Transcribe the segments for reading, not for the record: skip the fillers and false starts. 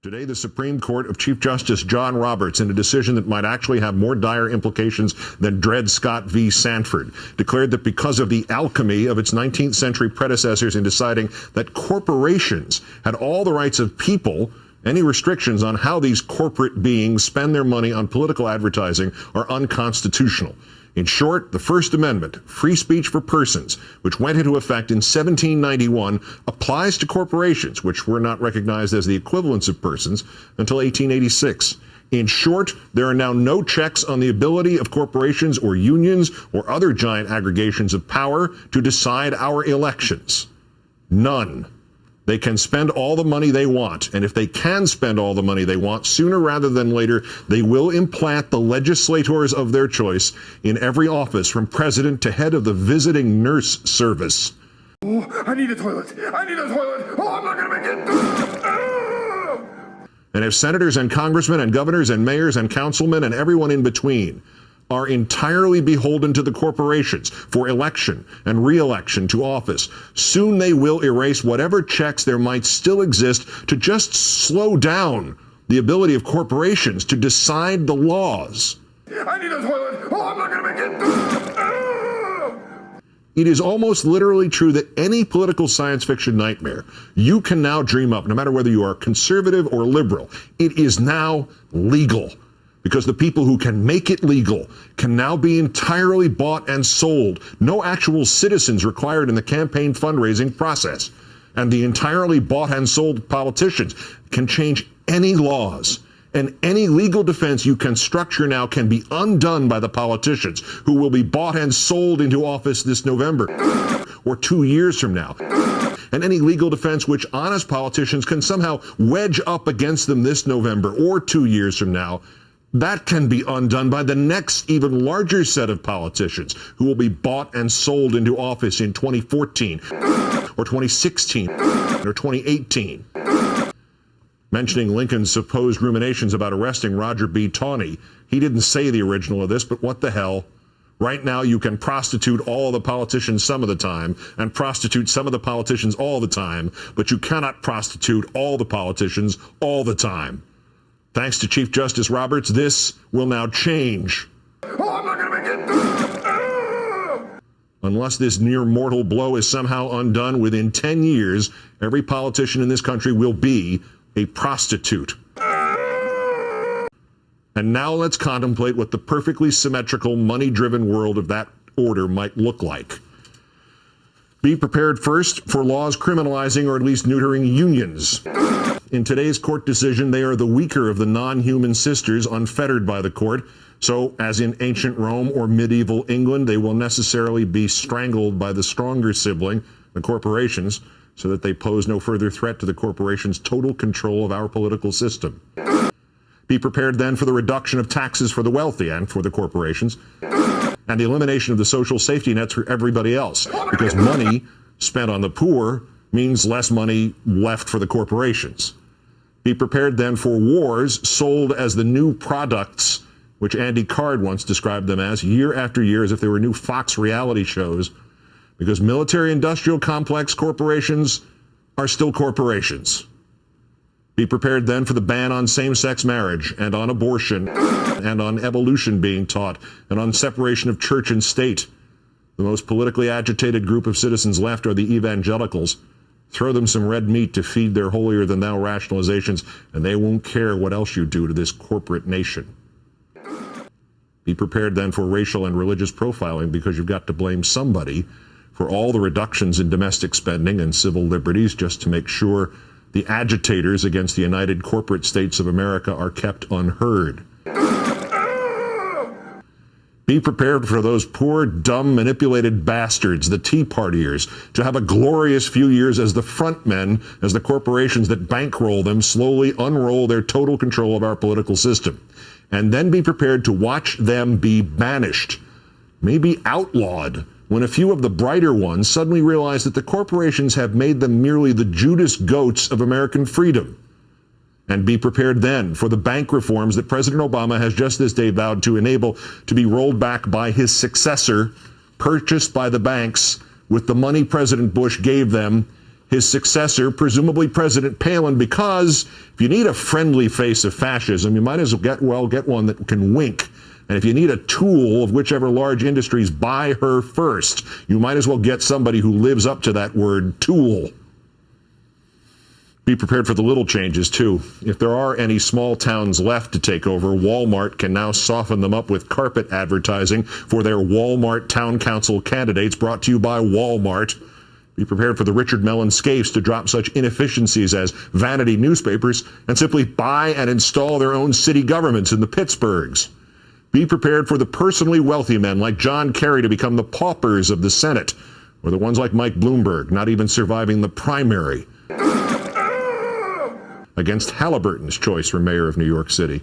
Today, the Supreme Court of Chief Justice John Roberts, in a decision that might actually have more dire implications than Dred Scott v. Sanford, declared that because of the alchemy of its 19th century predecessors in deciding that corporations had all the rights of people, any restrictions on how these corporate beings spend their money on political advertising are unconstitutional. In short, the First Amendment, free speech for persons, which went into effect in 1791, applies to corporations, which were not recognized as the equivalents of persons until 1886. In short, there are now no checks on the ability of corporations or unions or other giant aggregations of power to decide our elections. None. They can spend all the money they want, and if they can spend all the money they want, sooner rather than later, they will implant the legislators of their choice in every office, from president to head of the visiting nurse service. Oh, I need a toilet. I need a toilet. Oh, I'm not going to make it. Oh! And if senators and congressmen and governors and mayors and councilmen and everyone in between are entirely beholden to the corporations for election and re-election to office, soon they will erase whatever checks there might still exist to just slow down the ability of corporations to decide the laws. I need a toilet. Oh, I'm not going to make it. Oh! It is almost literally true that any political science fiction nightmare you can now dream up, no matter whether you are conservative or liberal, it is now legal. Because the people who can make it legal can now be entirely bought and sold. No actual citizens required in the campaign fundraising process. And the entirely bought and sold politicians can change any laws. And any legal defense you can structure now can be undone by the politicians who will be bought and sold into office this November or 2 years from now. And any legal defense which honest politicians can somehow wedge up against them this November or 2 years from now, that can be undone by the next even larger set of politicians who will be bought and sold into office in 2014 or 2016 or 2018. Mentioning Lincoln's supposed ruminations about arresting Roger B. Taney, he didn't say the original of this, but what the hell? Right now you can prostitute all the politicians some of the time and prostitute some of the politicians all the time, but you cannot prostitute all the politicians all the time. Thanks to Chief Justice Roberts, this will now change. Oh, I'm not going to make it. Oh! Unless this near mortal blow is somehow undone, within 10 years, every politician in this country will be a prostitute. And now let's contemplate what the perfectly symmetrical, money-driven world of that order might look like. Be prepared first for laws criminalizing or at least neutering unions. In today's court decision, they are the weaker of the non-human sisters, unfettered by the court. So, as in ancient Rome or medieval England, they will necessarily be strangled by the stronger sibling, the corporations, so that they pose no further threat to the corporations' total control of our political system. Be prepared then for the reduction of taxes for the wealthy and for the corporations, and the elimination of the social safety nets for everybody else, because money spent on the poor means less money left for the corporations. Be prepared then for wars sold as the new products, which Andy Card once described them as, year after year, as if they were new Fox reality shows, because military-industrial complex corporations are still corporations. Be prepared then for the ban on same-sex marriage and on abortion and on evolution being taught and on separation of church and state. The most politically agitated group of citizens left are the evangelicals. Throw them some red meat to feed their holier-than-thou rationalizations, and they won't care what else you do to this corporate nation. Be prepared then for racial and religious profiling, because you've got to blame somebody for all the reductions in domestic spending and civil liberties just to make sure the agitators against the United Corporate States of America are kept unheard. Be prepared for those poor, dumb, manipulated bastards, the Tea Partiers, to have a glorious few years as the front men, as the corporations that bankroll them slowly unroll their total control of our political system. And then be prepared to watch them be banished, maybe outlawed, when a few of the brighter ones suddenly realize that the corporations have made them merely the Judas goats of American freedom. And be prepared then for the bank reforms that President Obama has just this day vowed to enable to be rolled back by his successor, purchased by the banks with the money President Bush gave them his successor, presumably President Palin, because if you need a friendly face of fascism, you might as well get one that can wink. And if you need a tool of whichever large industries buy her first, you might as well get somebody who lives up to that word, tool. Be prepared for the little changes, too. If there are any small towns left to take over, Walmart can now soften them up with carpet advertising for their Walmart Town Council candidates, brought to you by Walmart. Be prepared for the Richard Mellon scapes to drop such inefficiencies as vanity newspapers and simply buy and install their own city governments in the Pittsburghs. Be prepared for the personally wealthy men like John Kerry to become the paupers of the Senate, or the ones like Mike Bloomberg, not even surviving the primary against Halliburton's choice for mayor of New York City.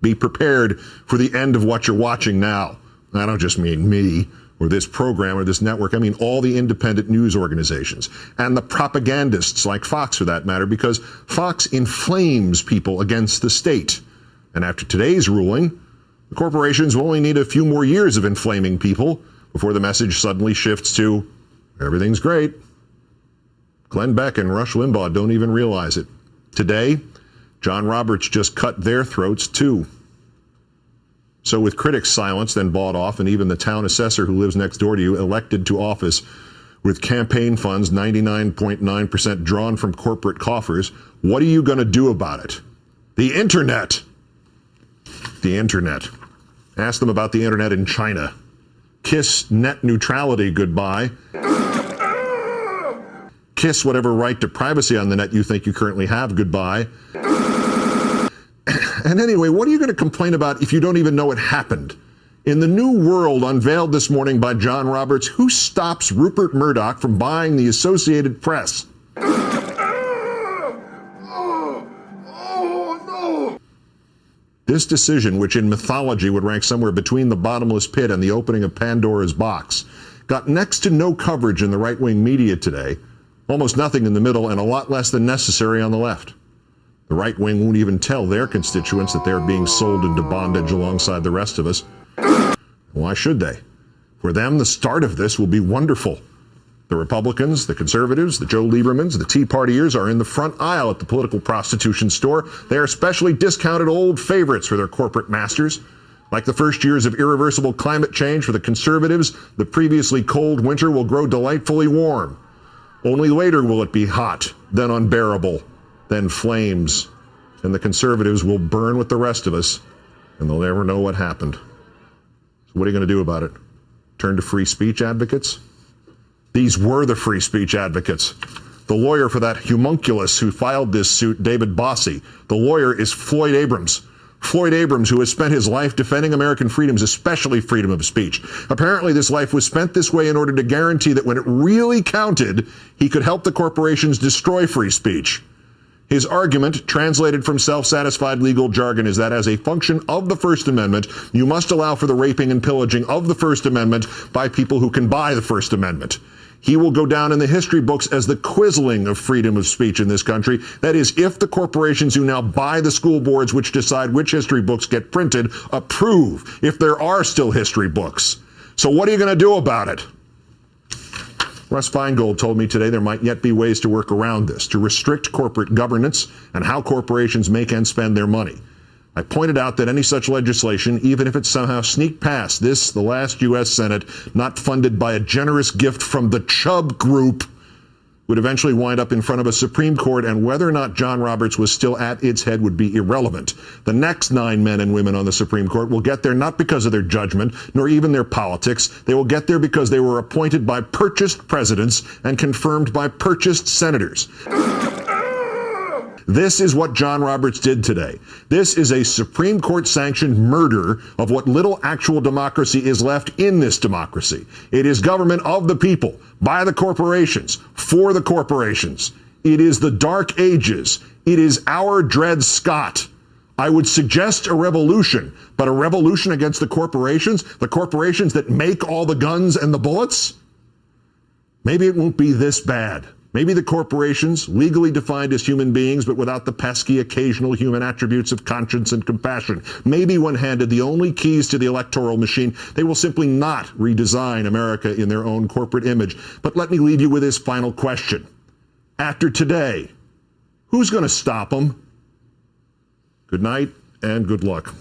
Be prepared for the end of what you're watching now. I don't just mean me or this program or this network. I mean all the independent news organizations and the propagandists like Fox, for that matter, because Fox inflames people against the state. And after today's ruling, the corporations will only need a few more years of inflaming people before the message suddenly shifts to everything's great. Glenn Beck and Rush Limbaugh don't even realize it. Today, John Roberts just cut their throats too. So with critics silenced and bought off, and even the town assessor who lives next door to you elected to office with campaign funds 99.9% drawn from corporate coffers, what are you going to do about it? The internet. The internet. Ask them about the internet in China. Kiss net neutrality goodbye. Kiss whatever right to privacy on the net you think you currently have goodbye. And anyway, what are you going to complain about if you don't even know it happened? In the new world unveiled this morning by John Roberts, who stops Rupert Murdoch from buying the Associated Press? This decision, which in mythology would rank somewhere between the bottomless pit and the opening of Pandora's box, got next to no coverage in the right-wing media today, almost nothing in the middle, and a lot less than necessary on the left. The right wing won't even tell their constituents that they're being sold into bondage alongside the rest of us. Why should they? For them, the start of this will be wonderful. The Republicans, the conservatives, the Joe Liebermans, the Tea Partiers are in the front aisle at the political prostitution store. They are specially discounted old favorites for their corporate masters. Like the first years of irreversible climate change for the conservatives, the previously cold winter will grow delightfully warm. Only later will it be hot, then unbearable, then flames, and the conservatives will burn with the rest of us, and they'll never know what happened. So what are you going to do about it? Turn to free speech advocates? These were the free speech advocates. The lawyer for that homunculus who filed this suit, David Bossie, the lawyer is Floyd Abrams. Floyd Abrams, who has spent his life defending American freedoms, especially freedom of speech. Apparently, this life was spent this way in order to guarantee that when it really counted, he could help the corporations destroy free speech. His argument, translated from self-satisfied legal jargon, is that as a function of the First Amendment, you must allow for the raping and pillaging of the First Amendment by people who can buy the First Amendment. He will go down in the history books as the Quisling of freedom of speech in this country. That is, if the corporations who now buy the school boards which decide which history books get printed approve, if there are still history books. So what are you going to do about it? Russ Feingold told me today there might yet be ways to work around this, to restrict corporate governance and how corporations make and spend their money. I pointed out that any such legislation, even if it somehow sneaked past this, the last U.S. Senate, not funded by a generous gift from the Chubb Group, would eventually wind up in front of a Supreme Court, and whether or not John Roberts was still at its head would be irrelevant. The next 9 men and women on the Supreme Court will get there not because of their judgment, nor even their politics. They will get there because they were appointed by purchased presidents and confirmed by purchased senators. This is what John Roberts did today. This is a Supreme Court-sanctioned murder of what little actual democracy is left in this democracy. It is government of the people, by the corporations, for the corporations. It is the Dark Ages. It is our Dred Scott. I would suggest a revolution, but a revolution against the corporations that make all the guns and the bullets? Maybe it won't be this bad. Maybe the corporations, legally defined as human beings, but without the pesky occasional human attributes of conscience and compassion. Maybe when handed the only keys to the electoral machine, they will simply not redesign America in their own corporate image. But let me leave you with this final question. after today. Who's going to stop them? Good night and good luck.